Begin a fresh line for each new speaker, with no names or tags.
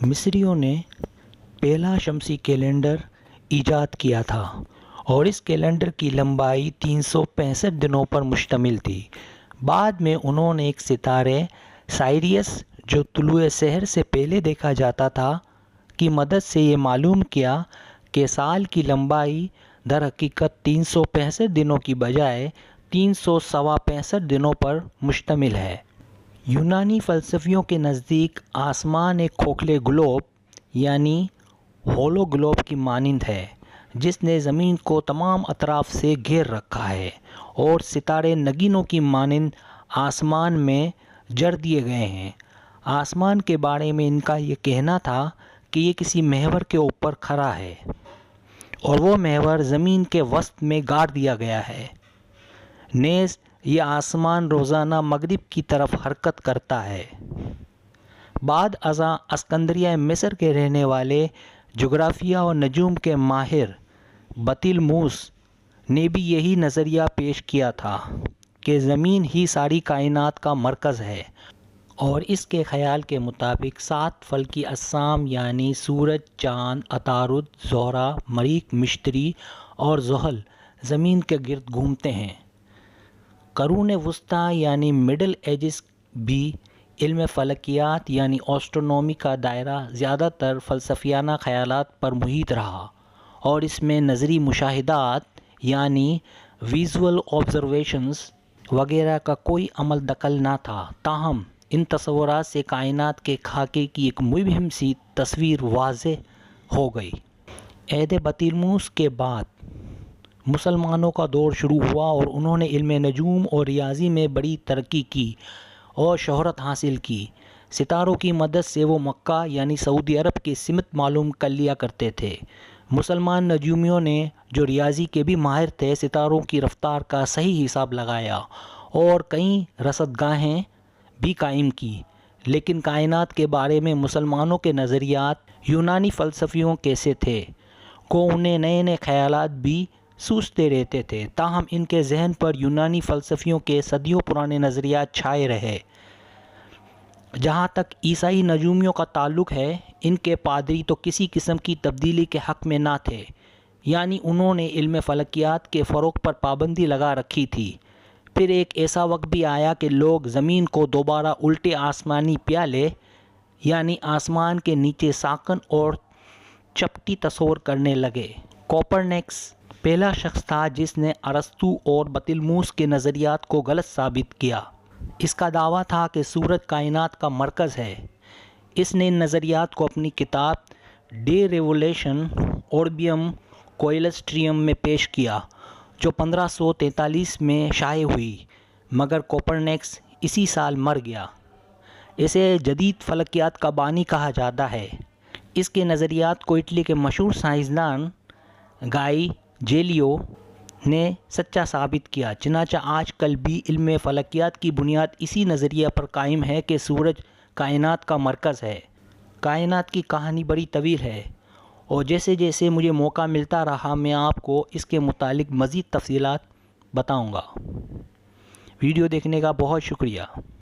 مصریوں نے پہلا شمسی کیلنڈر ایجاد کیا تھا اور اس کیلنڈر کی لمبائی 365 دنوں پر مشتمل تھی۔ بعد میں انہوں نے ایک ستارے سائریس جو طلوع سحر سے پہلے دیکھا جاتا تھا کی مدد سے یہ معلوم کیا کہ سال کی لمبائی در حقیقت 365 دنوں کی بجائے 365 دنوں پر مشتمل ہے۔ یونانی فلسفیوں کے نزدیک آسمان ایک کھوکھلے گلوب یعنی ہولو گلوب کی مانند ہے جس نے زمین کو تمام اطراف سے گھیر رکھا ہے، اور ستارے نگینوں کی مانند آسمان میں جڑ دیے گئے ہیں۔ آسمان کے بارے میں ان کا یہ کہنا تھا کہ یہ کسی محور کے اوپر کھڑا ہے اور وہ محور زمین کے وسط میں گاڑ دیا گیا ہے۔ نیز یہ آسمان روزانہ مغرب کی طرف حرکت کرتا ہے۔ بعد ازاں اسکندریہ مصر کے رہنے والے جغرافیہ اور نجوم کے ماہر بطلیموس نے بھی یہی نظریہ پیش کیا تھا کہ زمین ہی ساری کائنات کا مرکز ہے، اور اس کے خیال کے مطابق 7 فلکی اجسام یعنی سورج، چاند، عطارد، زہرہ، مریخ، مشتری اور زحل زمین کے گرد گھومتے ہیں۔ قرون وسطیٰ یعنی مڈل ایجز بھی علم فلکیات یعنی اسٹرونومی کا دائرہ زیادہ تر فلسفیانہ خیالات پر محیط رہا، اور اس میں نظری مشاہدات یعنی ویژول آبزرویشنز وغیرہ کا کوئی عمل دخل نہ تھا۔ تاہم ان تصورات سے کائنات کے خاکے کی ایک مبہم سی تصویر واضح ہو گئی۔ عہد بطلیموس کے بعد مسلمانوں کا دور شروع ہوا اور انہوں نے علم نجوم اور ریاضی میں بڑی ترقی کی اور شہرت حاصل کی۔ ستاروں کی مدد سے وہ مکہ یعنی سعودی عرب کی سمت معلوم کر لیا کرتے تھے۔ مسلمان نجومیوں نے جو ریاضی کے بھی ماہر تھے ستاروں کی رفتار کا صحیح حساب لگایا اور کئی رصدگاہیں بھی قائم کی، لیکن کائنات کے بارے میں مسلمانوں کے نظریات یونانی فلسفیوں کے سے تھے کو انہیں نئے نئے خیالات بھی سوچتے رہتے تھے۔ تاہم ان کے ذہن پر یونانی فلسفیوں کے صدیوں پرانے نظریات چھائے رہے۔ جہاں تک عیسائی نجومیوں کا تعلق ہے، ان کے پادری تو کسی قسم کی تبدیلی کے حق میں نہ تھے، یعنی انہوں نے علم فلکیات کے فروغ پر پابندی لگا رکھی تھی۔ پھر ایک ایسا وقت بھی آیا کہ لوگ زمین کو دوبارہ الٹے آسمانی پیالے یعنی آسمان کے نیچے ساکن اور چپٹی تصور کرنے لگے۔ کوپرنیکس پہلا شخص تھا جس نے ارسطو اور بطلیموس کے نظریات کو غلط ثابت کیا۔ اس کا دعویٰ تھا کہ سورج کائنات کا مرکز ہے۔ اس نے ان نظریات کو اپنی کتاب ڈے ریولیشن اوربیم کوئلسٹریم میں پیش کیا جو 1543 میں شائع ہوئی، مگر کوپرنیکس اسی سال مر گیا۔ اسے جدید فلکیات کا بانی کہا جاتا ہے۔ اس کے نظریات کو اٹلی کے مشہور سائنسدان گائی جیلیو نے سچا ثابت کیا۔ چنانچہ آج کل بھی علم فلکیات کی بنیاد اسی نظریہ پر قائم ہے کہ سورج کائنات کا مرکز ہے۔ کائنات کی کہانی بڑی طویل ہے اور جیسے جیسے مجھے موقع ملتا رہا میں آپ کو اس کے متعلق مزید تفصیلات بتاؤں گا۔ ویڈیو دیکھنے کا بہت شکریہ۔